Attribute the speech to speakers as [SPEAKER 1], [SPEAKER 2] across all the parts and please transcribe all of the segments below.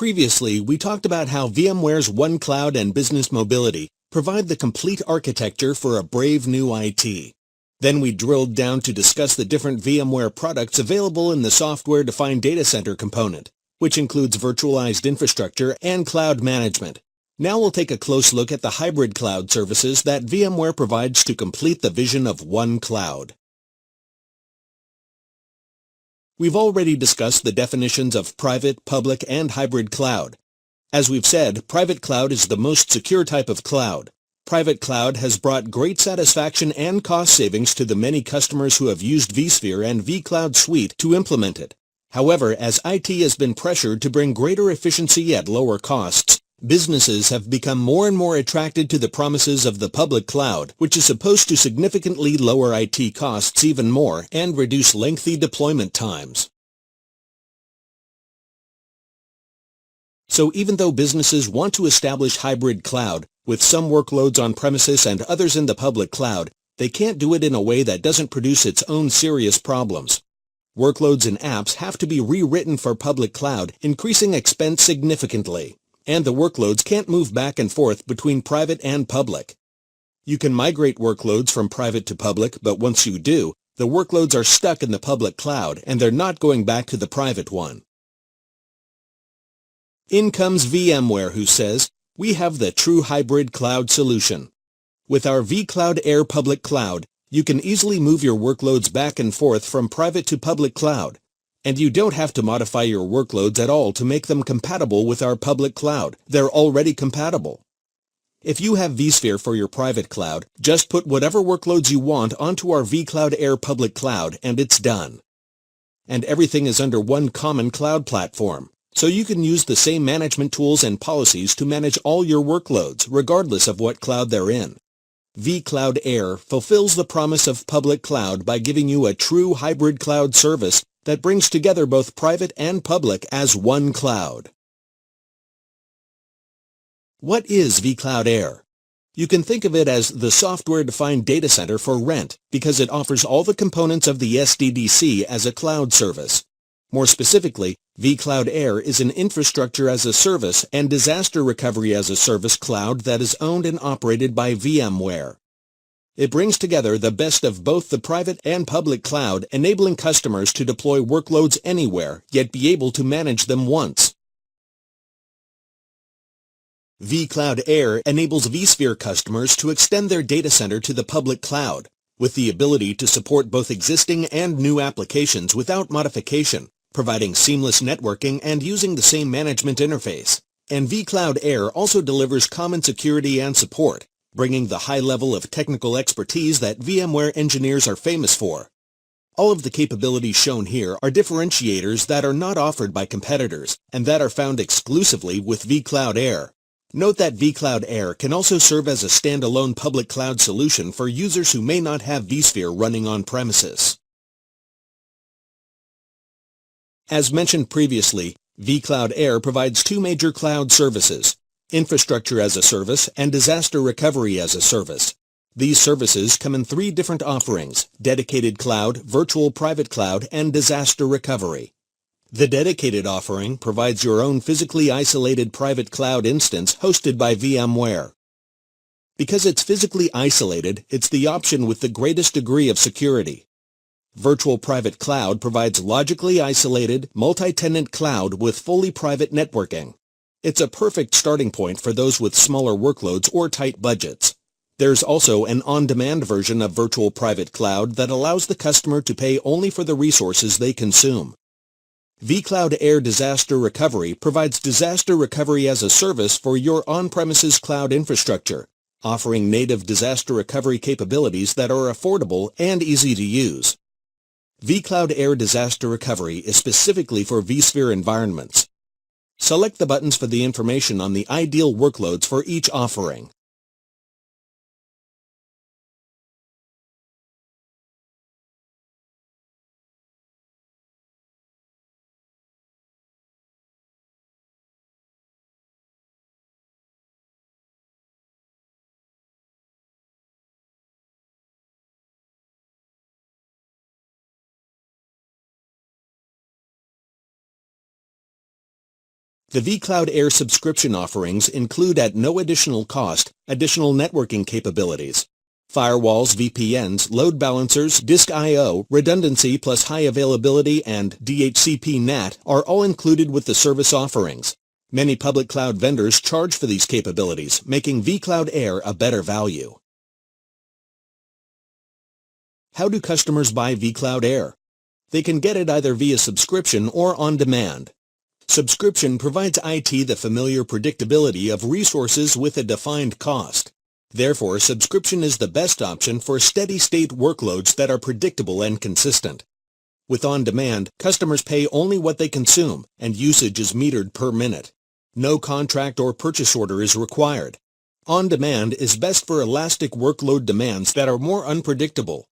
[SPEAKER 1] Previously, we talked about how VMware's OneCloud and Business Mobility provide the complete architecture for a brave new IT. Then we drilled down to discuss the different VMware products available in the software-defined data center component, which includes virtualized infrastructure and cloud management. Now we'll take a close look at the hybrid cloud services that VMware provides to complete the vision of OneCloud. We've already discussed the definitions of private, public, and hybrid cloud. As we've said, private cloud is the most secure type of cloud. Private cloud has brought great satisfaction and cost savings to the many customers who have used vSphere and vCloud Suite to implement it. However, as IT has been pressured to bring greater efficiency at lower costs, businesses have become more and more attracted to the promises of the public cloud, which is supposed to significantly lower IT costs even more and reduce lengthy deployment times. So even though businesses want to establish hybrid cloud, with some workloads on premises and others in the public cloud, they can't do it in a way that doesn't produce its own serious problems. Workloads and apps have to be rewritten for public cloud, increasing expense significantly. And the workloads can't move back and forth between private and public. You can migrate workloads from private to public, but once you do, the workloads are stuck in the public cloud and they're not going back to the private one. In comes VMware, who says, "We have the true hybrid cloud solution. With our vCloud Air public cloud, you can easily move your workloads back and forth from private to public cloud. And you don't have to modify your workloads at all to make them compatible with our public cloud. They're already compatible. If you have vSphere for your private cloud, just put whatever workloads you want onto our vCloud Air public cloud and it's done. And everything is under one common cloud platform, so you can use the same management tools and policies to manage all your workloads, regardless of what cloud they're in. vCloud Air fulfills the promise of public cloud by giving you a true hybrid cloud service that brings together both private and public as one cloud." What is vCloud Air? You can think of it as the software-defined data center for rent because it offers all the components of the SDDC as a cloud service. More specifically, vCloud Air is an infrastructure as a service and disaster recovery as a service cloud that is owned and operated by VMware. It brings together the best of both the private and public cloud, enabling customers to deploy workloads anywhere, yet be able to manage them once. vCloud Air enables vSphere customers to extend their data center to the public cloud, with the ability to support both existing and new applications without modification, providing seamless networking and using the same management interface. And vCloud Air also delivers common security and support, bringing the high level of technical expertise that VMware engineers are famous for. All of the capabilities shown here are differentiators that are not offered by competitors and that are found exclusively with vCloud Air. Note that vCloud Air can also serve as a standalone public cloud solution for users who may not have vSphere running on premises. As mentioned previously, vCloud Air provides two major cloud services: infrastructure as a service and disaster recovery as a service. These services come in three different offerings: dedicated cloud, virtual private cloud, and disaster recovery. The dedicated offering provides your own physically isolated private cloud instance hosted by VMware. Because it's physically isolated, it's the option with the greatest degree of security. Virtual private cloud provides logically isolated, multi-tenant cloud with fully private networking. It's a perfect starting point for those with smaller workloads or tight budgets. There's also an on-demand version of virtual private cloud that allows the customer to pay only for the resources they consume. vCloud Air Disaster Recovery provides disaster recovery as a service for your on-premises cloud infrastructure, offering native disaster recovery capabilities that are affordable and easy to use. vCloud Air Disaster Recovery is specifically for vSphere environments. Select the buttons for the information on the ideal workloads for each offering. The vCloud Air subscription offerings include at no additional cost additional networking capabilities. Firewalls, VPNs, load balancers, disk I/O, redundancy plus high availability, and DHCP NAT are all included with the service offerings. Many public cloud vendors charge for these capabilities, making vCloud Air a better value. How do customers buy vCloud Air? They can get it either via subscription or on demand. Subscription provides IT the familiar predictability of resources with a defined cost. Therefore, subscription is the best option for steady-state workloads that are predictable and consistent. With on-demand, customers pay only what they consume, and usage is metered per minute. No contract or purchase order is required. On-demand is best for elastic workload demands that are more unpredictable.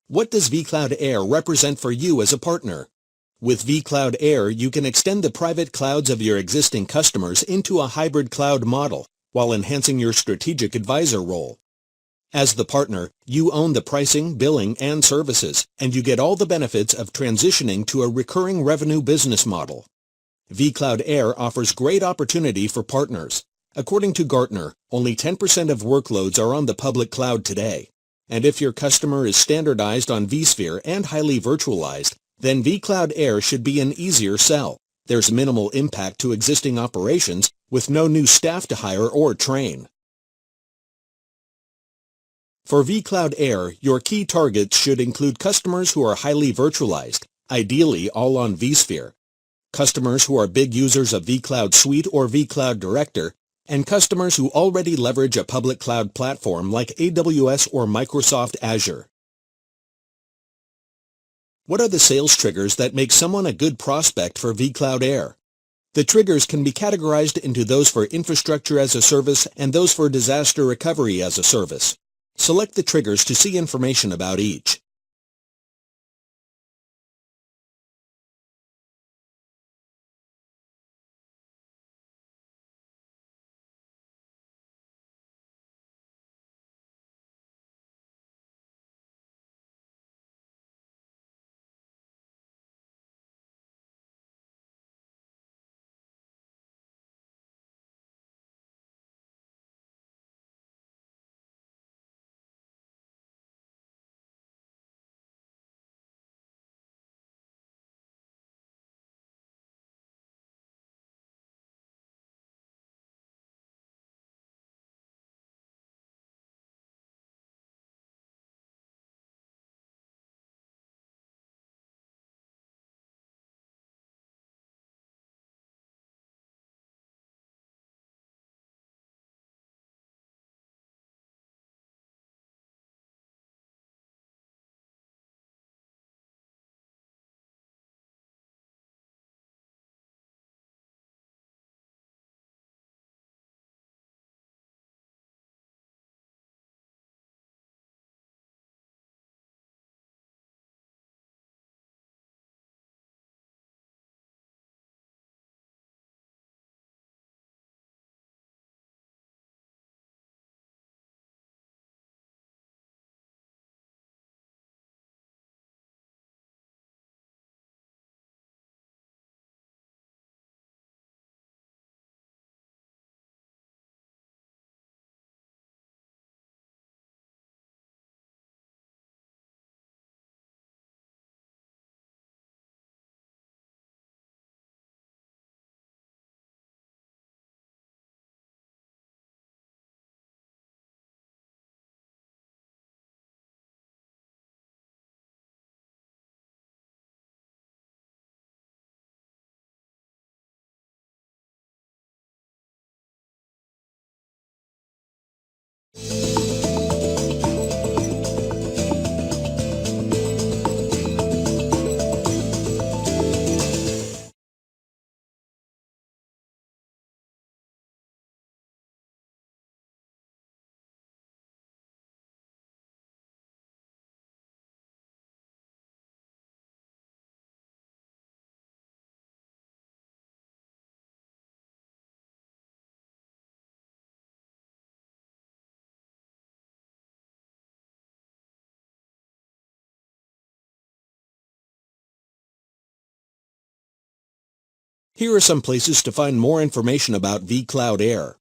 [SPEAKER 1] What does vCloud Air represent for you as a partner? With vCloud Air, you can extend the private clouds of your existing customers into a hybrid cloud model while enhancing your strategic advisor role. As the partner, you own the pricing, billing, and services, and you get all the benefits of transitioning to a recurring revenue business model. vCloud Air offers great opportunity for partners. According to Gartner, only 10% of workloads are on the public cloud today. And if your customer is standardized on vSphere and highly virtualized, then vCloud Air should be an easier sell. There's minimal impact to existing operations with no new staff to hire or train. For vCloud Air, your key targets should include customers who are highly virtualized, ideally all on vSphere, customers who are big users of vCloud Suite or vCloud Director, and customers who already leverage a public cloud platform like AWS or Microsoft Azure. What are the sales triggers that make someone a good prospect for vCloud Air? The triggers can be categorized into those for infrastructure as a service and those for disaster recovery as a service. Select the triggers to see information about each. Here are some places to find more information about vCloud Air.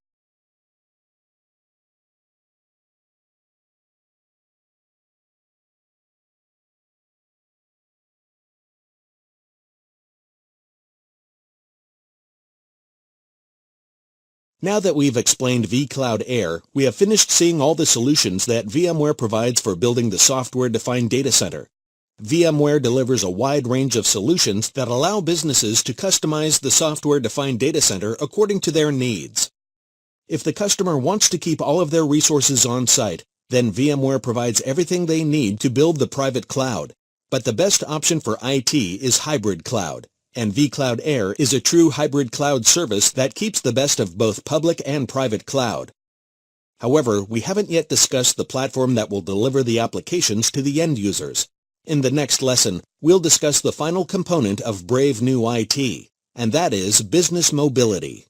[SPEAKER 1] Now that we've explained vCloud Air, we have finished seeing all the solutions that VMware provides for building the software-defined data center. VMware delivers a wide range of solutions that allow businesses to customize the software-defined data center according to their needs. If the customer wants to keep all of their resources on site, then VMware provides everything they need to build the private cloud. But the best option for IT is hybrid cloud, and vCloud Air is a true hybrid cloud service that keeps the best of both public and private cloud. However, we haven't yet discussed the platform that will deliver the applications to the end users. In the next lesson, we'll discuss the final component of brave new IT, and that is business mobility.